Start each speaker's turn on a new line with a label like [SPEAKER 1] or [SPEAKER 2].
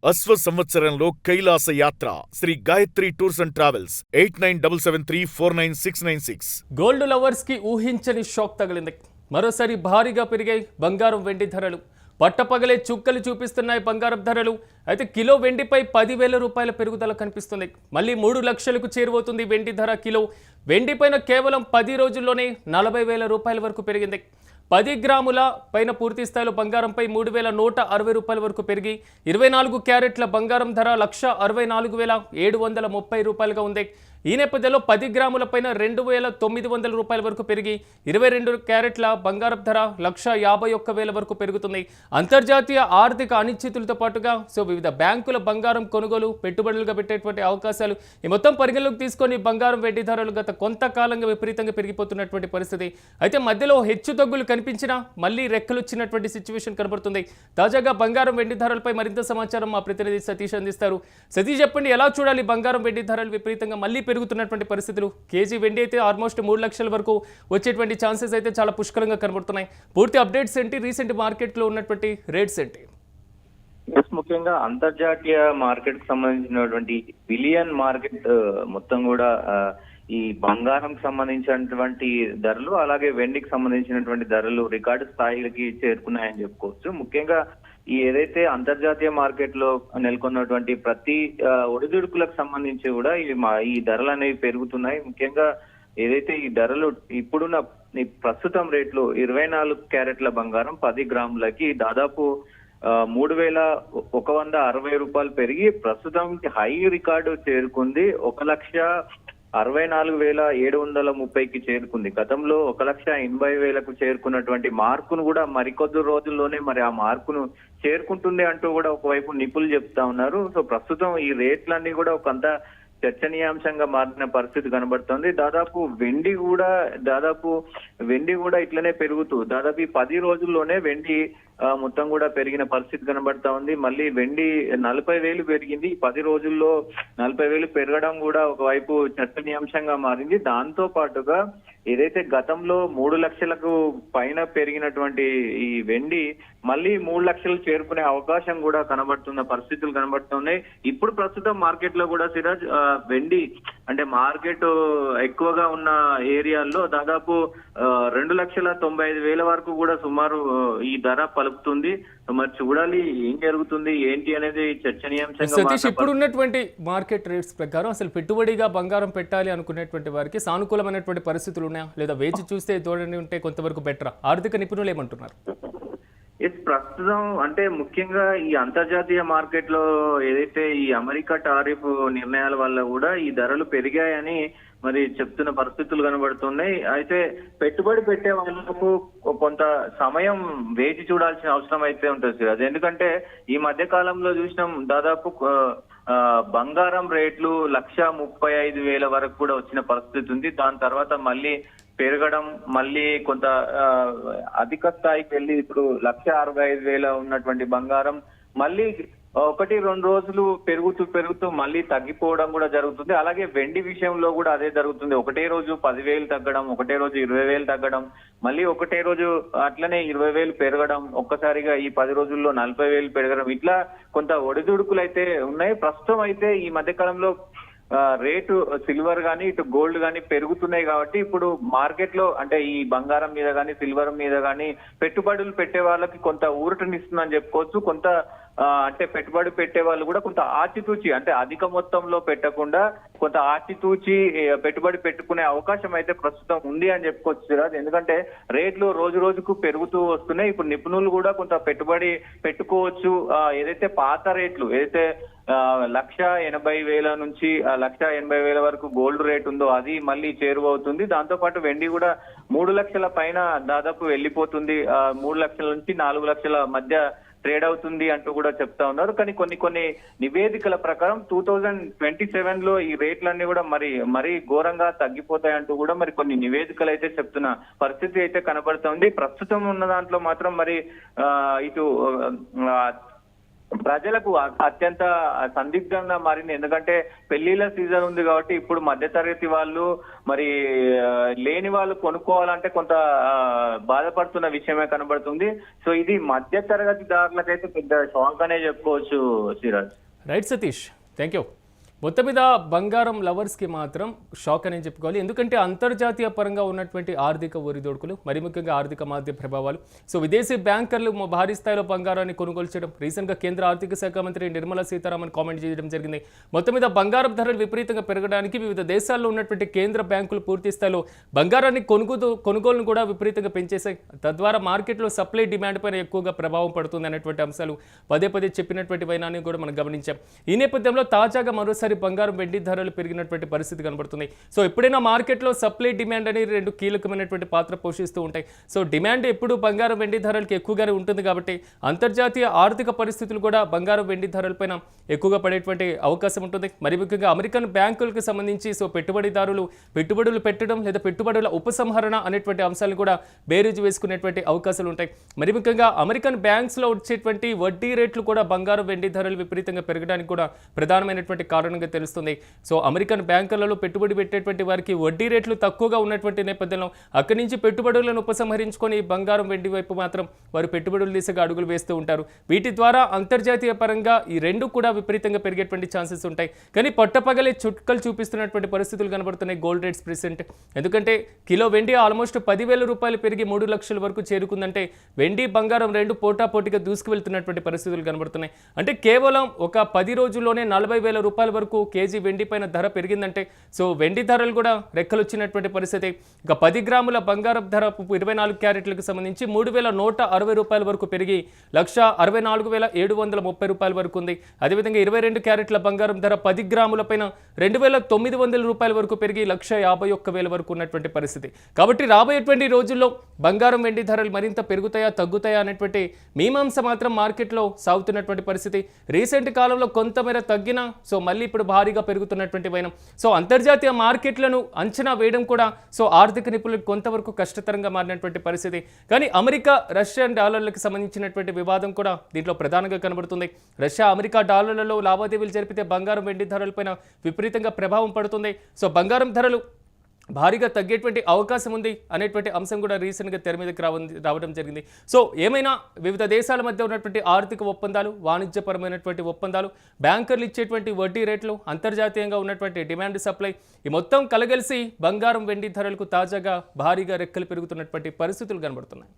[SPEAKER 1] అశ్వ సంవత్సరంలో కైలాస యాత్ర Shri Gayatri tours and travels 8977349696.
[SPEAKER 2] Gold lovers కి ఊహించని షాక్ తగిలింది. మరోసారి భారీగా పెరిగాయి బంగారం వెండి ధరలు. పట్టపగలే చుక్కలు చూపిస్తున్నాయి బంగారం ధరలు. అయితే కిలో వెండిపై 10,000 రూపాయల పెరుగుదల కనిపిస్తుంది. మళ్ళీ 3 లక్షలకు చేరువవుతుంది వెండి ధర. కిలో వెండిపైన కేవలం 10 రోజుల్లోనే 40,000 రూపాయల వరకు పెరిగింది. 10 గ్రాముల పైన పూర్తి స్థాయిలో బంగారంపై 3,160 రూపాయల వరకు పెరిగి 24 క్యారెట్ల బంగారం ధర 1,64,730 రూపాయలుగా ఉంది. ఈ నేపథ్యంలో 10 గ్రాముల పైన 2,900 రూపాయల వరకు పెరిగి 22 క్యారెట్ల బంగారం ధర 1,51,000 వరకు పెరుగుతుంది. అంతర్జాతీయ ఆర్థిక అనిశ్చితులతో పాటుగా వివిధ బ్యాంకుల బంగారం కొనుగోలు పెట్టుబడులుగా పెట్టేటువంటి అవకాశాలు ఈ మొత్తం పరిగణలోకి తీసుకొని బంగారం వెండి ధరలు గత కొంతకాలంగా విపరీతంగా పెరిగిపోతున్నటువంటి పరిస్థితి. అయితే మధ్యలో హెచ్చుతగ్గులు కనిపించినా మళ్ళీ రెక్కలొచ్చినటువంటి సిచ్యువేషన్ కనబడుతుంది. తాజాగా బంగారం వెండి ధరలపై మరింత సమాచారం మా ప్రతినిధి సతీష్ అందిస్తారు. సతీష్, చెప్పండి, ఎలా చూడాలి బంగారం వెండి ధరలు విపరీతంగా మళ్ళీ పెరుగుతున్నటువంటి పరిస్థితులు? కేజీ వెండి అయితే ఆల్మోస్ట్ 3 లక్షల వరకు వచ్చేటువంటి ఛాన్సెస్ అయితే చాలా పుష్కలంగా కనబడుతున్నాయి. పూర్తి అప్డేట్స్ ఏంటి? రీసెంట్ మార్కెట్లో ఉన్నటువంటి రేట్స్ ఏంటి?
[SPEAKER 3] ముఖ్యంగా అంతర్జాతీయ మార్కెట్ కు సంబంధించినటువంటి బిలియన్ మార్కెట్ మొత్తం కూడా ఈ బంగారం సంబంధించినటువంటి ధరలు, అలాగే వెండికి సంబంధించినటువంటి ధరలు రికార్డు స్థాయిలకి చేరుకున్నాయని చెప్పుకోవచ్చు. ముఖ్యంగా ఈ ఏదైతే అంతర్జాతీయ మార్కెట్ లో నెలకొన్నటువంటి ప్రతి ఒడిదుడుకులకు సంబంధించి కూడా ఈ ధరలు అనేవి పెరుగుతున్నాయి. ముఖ్యంగా ఏదైతే ఈ ధరలు ఇప్పుడున్న ప్రస్తుతం రేట్లు 24 క్యారెట్ల బంగారం 10 గ్రాములకి దాదాపు 3,160 రూపాయలు పెరిగి ప్రస్తుతం హై రికార్డు చేరుకుంది. 1,64,730కి చేరుకుంది. గతంలో 1,80,000కు చేరుకున్నటువంటి మార్కును కూడా మరికొద్ది రోజుల్లోనే మరి ఆ మార్కును చేరుకుంటుంది అంటూ కూడా ఒకవైపు నిపుణులు చెప్తా ఉన్నారు. సో ప్రస్తుతం ఈ రేట్లన్నీ కూడా ఒకంత చర్చనీయాంశంగా మారిన పరిస్థితి కనబడుతోంది. వెండి కూడా ఇట్లనే పెరుగుతూ దాదాపు 10 రోజుల్లోనే వెండి మొత్తం కూడా పెరిగిన పరిస్థితి కనబడతా ఉంది. మళ్ళీ వెండి 40,000 పెరిగింది. 10 రోజుల్లో 40,000 పెరగడం కూడా ఒకవైపు చర్చనీయాంశంగా మారింది. దాంతో పాటుగా ఏదైతే గతంలో 3 లక్షలకు పైన పెరిగినటువంటి ఈ వెండి మళ్ళీ 3 లక్షలు చేరుకునే అవకాశం కూడా కనబడుతున్న పరిస్థితులు కనబడుతున్నాయి. ఇప్పుడు ప్రస్తుతం మార్కెట్ లో కూడా సిరాజ్ వెండి అంటే మార్కెట్ ఎక్కువగా ఉన్న ఏరియాల్లో దాదాపు 2,95,000 వరకు కూడా సుమారు ఈ ధర పలుకుతుంది. మరి చూడాలి ఏం జరుగుతుంది ఏంటి అనేది చర్చనీయాంశంగా.
[SPEAKER 2] సతీష్, ఇప్పుడు ఉన్నటువంటి మార్కెట్ రేట్స్ ప్రకారం అసలు పెట్టుబడిగా బంగారం పెట్టాలి అనుకునేటువంటి వారికి సానుకూలమైనటువంటి పరిస్థితులు ఉన్నాయా, లేదా వేచి చూస్తే తోడని ఉంటే కొంతవరకు బెటరా? ఆర్థిక నిపుణులు ఏమంటున్నారు?
[SPEAKER 3] ప్రస్తుతం అంటే ముఖ్యంగా ఈ అంతర్జాతీయ మార్కెట్ లో ఏదైతే ఈ అమెరికా టారిఫ్ నిర్ణయాల వల్ల కూడా ఈ ధరలు పెరిగాయని మరి చెప్తున్న పరిస్థితులు కనబడుతున్నాయి. అయితే పెట్టుబడి పెట్టే వాళ్ళకు కొంత సమయం వేచి చూడాల్సిన అవసరం అయితే ఉంటుంది. అది ఎందుకంటే ఈ మధ్య కాలంలో చూసినాం దాదాపు బంగారం రేట్లు 1,35,000 వరకు కూడా వచ్చిన పరిస్థితి ఉంది. దాని తర్వాత మళ్ళీ పెరగడం, మళ్ళీ కొంత అధిక స్థాయికి వెళ్ళి ఇప్పుడు 1,65,000 ఉన్నటువంటి బంగారం మళ్ళీ 1-2 రోజులు పెరుగుతూ మళ్ళీ తగ్గిపోవడం కూడా జరుగుతుంది. అలాగే వెండి విషయంలో కూడా అదే జరుగుతుంది. ఒకటే రోజు 10,000 తగ్గడం, ఒకటే రోజు 20,000 తగ్గడం, మళ్ళీ ఒకటే రోజు అట్లనే 20,000 పెరగడం, ఒక్కసారిగా ఈ 10 రోజుల్లో 40,000 పెరగడం, ఇట్లా కొంత ఒడిదుడుకులు అయితే ఉన్నాయి. ప్రస్తుతం అయితే ఈ మధ్య కాలంలో రేటు సిల్వర్ గానీ ఇటు గోల్డ్ గానీ పెరుగుతున్నాయి కాబట్టి ఇప్పుడు మార్కెట్ లో అంటే ఈ బంగారం మీద గానీ సిల్వర్ మీద గానీ పెట్టుబడులు పెట్టే వాళ్ళకి కొంత ఊరటనిస్తుందని చెప్పుకోవచ్చు. కొంత అంటే పెట్టుబడి పెట్టే వాళ్ళు కూడా కొంత ఆచితూచి అంటే అధిక మొత్తంలో పెట్టకుండా కొంత ఆచితూచి పెట్టుబడి పెట్టుకునే అవకాశం అయితే ప్రస్తుతం ఉంది అని చెప్పుకోవచ్చు సిరాజ్. ఎందుకంటే రేట్లు రోజు రోజుకు పెరుగుతూ వస్తున్నాయి. ఇప్పుడు నిపుణులు కూడా కొంత పెట్టుబడి పెట్టుకోవచ్చు. ఏదైతే పాత రేట్లు ఏదైతే 1,80,000 నుంచి 1,80,000 వరకు గోల్డ్ రేట్ ఉందో అది మళ్ళీ చేరువవుతుంది. దాంతో పాటు వెండి కూడా 3 లక్షల పైన దాదాపు వెళ్ళిపోతుంది. 3 లక్షల నుంచి 4 లక్షల మధ్య ట్రేడ్ అవుతుంది అంటూ కూడా చెప్తా ఉన్నారు. కానీ కొన్ని నివేదికల ప్రకారం 2027 లో ఈ రేట్లన్నీ కూడా మరి ఘోరంగా తగ్గిపోతాయంటూ కూడా మరి కొన్ని నివేదికలు అయితే చెప్తున్న పరిస్థితి అయితే కనబడుతుంది. ప్రస్తుతం ఉన్న దాంట్లో మాత్రం మరి ఇటు ప్రజలకు అత్యంత సందిగ్ధంగా మారింది. ఎందుకంటే పెళ్లిళ్ళ సీజన్ ఉంది కాబట్టి ఇప్పుడు మధ్యతరగతి వాళ్ళు మరి లేని వాళ్ళు కొనుక్కోవాలంటే కొంత బాధపడుతున్న విషయమే కనబడుతుంది. సో ఇది మధ్యతరగతి దారులకైతే పెద్ద షాక్ అనే చెప్పుకోవచ్చు Siraj.
[SPEAKER 2] Right Satish, thank you. మొత్తం మీద బంగారం లవర్స్కి మాత్రం షాక్ అని చెప్పుకోవాలి. ఎందుకంటే అంతర్జాతీయ పరంగా ఉన్నటువంటి ఆర్థిక ఒరిదొడుకులు, మరి ముఖ్యంగా ఆర్థిక మాధ్య ప్రభావాలు, సో విదేశీ బ్యాంకర్లు భారీ స్థాయిలో బంగారాన్ని కొనుగోలు చేయడం, రీసెంట్గా కేంద్ర ఆర్థిక శాఖ మంత్రి నిర్మలా సీతారామన్ కామెంట్ చేయడం జరిగింది. మొత్తం మీద బంగారం ధరలు విపరీతంగా పెరగడానికి వివిధ దేశాల్లో ఉన్నటువంటి కేంద్ర బ్యాంకులు పూర్తి స్థాయిలో బంగారాన్ని కొనుగోలును కూడా విపరీతంగా పెంచేశాయి. తద్వారా మార్కెట్లో సప్లై డిమాండ్ పైన ఎక్కువగా ప్రభావం పడుతుంది అనేటువంటి అంశాలు పదే పదే చెప్పినటువంటి వైనాన్ని కూడా మనం గమనించాం. ఈ నేపథ్యంలో తాజాగా మరోసారి బంగారం వెండి ధరలు పెరిగినటువంటి పరిస్థితి కనబడుతుంది. సో ఎప్పుడైనా మార్కెట్లో సప్లై డిమాండ్ అనేది రెండు కీలకమైనటువంటి పాత్ర పోషిస్తూ ఉంటాయి. సో డిమాండ్ ఎప్పుడు బంగారం వెండి ధరలకి ఎక్కువగానే ఉంటుంది కాబట్టి అంతర్జాతీయ ఆర్థిక పరిస్థితులు కూడా బంగారం వెండి ధరలపైన ఎక్కువగా పడేటువంటి అవకాశం ఉంటుంది. మరి ముఖ్యంగా అమెరికన్ బ్యాంకులకు సంబంధించి సో పెట్టుబడిదారులు పెట్టుబడులు పెట్టడం లేదా పెట్టుబడుల ఉపసంహరణ అనేటువంటి అంశాలను కూడా బేరీజు వేసుకునేటువంటి అవకాశాలు ఉంటాయి. మరి ముఖ్యంగా అమెరికన్ బ్యాంక్స్లో వచ్చేటువంటి వడ్డీ రేట్లు కూడా బంగారం వెండి ధరలు విపరీతంగా పెరగడానికి కూడా ప్రధానమైనటువంటి కారణంగా తెలుస్తుంది. సో అమెరికన్ బ్యాంకులలో పెట్టుబడి పెట్టేటువంటి వారికి వడ్డీ రేట్లు తక్కువగా ఉన్నటువంటి నేపథ్యంలో అక్కడి నుంచి పెట్టుబడులను ఉపసంహరించుకొని బంగారం వెండి వైపు మాత్రం వారు పెట్టుబడులు దిశగా అడుగులు వేస్తూ ఉంటారు. వీటి ద్వారా అంతర్జాతీయ పరంగా ఈ రెండు కూడా విపరీతంగా పెరిగేటువంటి ఛాన్సెస్ ఉంటాయి. కానీ పట్టపగలే చుక్కలు చూపిస్తున్నటువంటి పరిస్థితులు కనబడుతున్నాయి గోల్డ్ రేట్స్ ప్రెసెంట్. ఎందుకంటే కిలో వెండి ఆల్మోస్ట్ 10,000 రూపాయలు పెరిగి 3 లక్షల వరకు చేరుకుందంటే వెండి బంగారం రెండు పోటాపోటీగా దూసుకువెళ్తున్నటువంటి పరిస్థితులు కనబడుతున్నాయి. అంటే కేవలం ఒక 10 రోజుల్లోనే 40,000 రూపాయల వరకు కేజీ వెండి పైన ధర పెరిగిందంటే సో వెండి ధరలు కూడా రెక్కలు వచ్చినటువంటి పరిస్థితి. ఇక 10 గ్రాముల బంగారం ధర 24 క్యారెట్లకు సంబంధించి 3,160 రూపాయల వరకు పెరిగి 1,64,730 రూపాయల వరకు ఉంది. అదేవిధంగా 22 క్యారెట్ల బంగారం ధర 10 గ్రాముల పైన 2,900 రూపాయల వరకు పెరిగి 151,000 వరకు ఉన్నటువంటి పరిస్థితి. కాబట్టి రాబోయేటువంటి రోజుల్లో బంగారం వెండి ధరలు మరింత పెరుగుతాయా తగ్గుతాయా అనేటువంటి మీమాంస మాత్రం మార్కెట్లో సాగుతున్నటువంటి పరిస్థితి. రీసెంట్ కాలంలో కొంతమేర తగ్గినా సో మళ్ళీ ఇప్పుడు భారీగా పెరుగుతున్నటువంటి వైనం. సో అంతర్జాతీయ మార్కెట్లను అంచనా వేయడం కూడా సో ఆర్థిక నిపుణులకు కొంతవరకు కష్టతరంగా మారినటువంటి పరిస్థితి. కానీ అమెరికా రష్యన్ డాలర్లకు సంబంధించినటువంటి వివాదం కూడా దీంట్లో ప్రధానంగా కనబడుతుంది. రష్యా అమెరికా డాలర్లలో లావాదేవీలు జరిపితే బంగారం వెండి ధరలపైన విపరీతంగా ప్రభావం పడుతుంది. సో బంగారం ధరలు భారీగా తగ్గేటువంటి అవకాశం ఉంది అనేటువంటి అంశం కూడా రీసెంట్గా తెర మీదకి రావడం జరిగింది. సో ఏమైనా వివిధ దేశాల మధ్య ఉన్నటువంటి ఆర్థిక ఒప్పందాలు, వాణిజ్యపరమైనటువంటి ఒప్పందాలు, బ్యాంకర్లు ఇచ్చేటువంటి వడ్డీ రేట్లు, అంతర్జాతీయంగా ఉన్నటువంటి డిమాండ్ సప్లై, ఈ మొత్తం కలగలిసి బంగారం వెండి ధరలకు తాజాగా భారీగా రెక్కలు పెరుగుతున్నటువంటి పరిస్థితులు కనబడుతున్నాయి.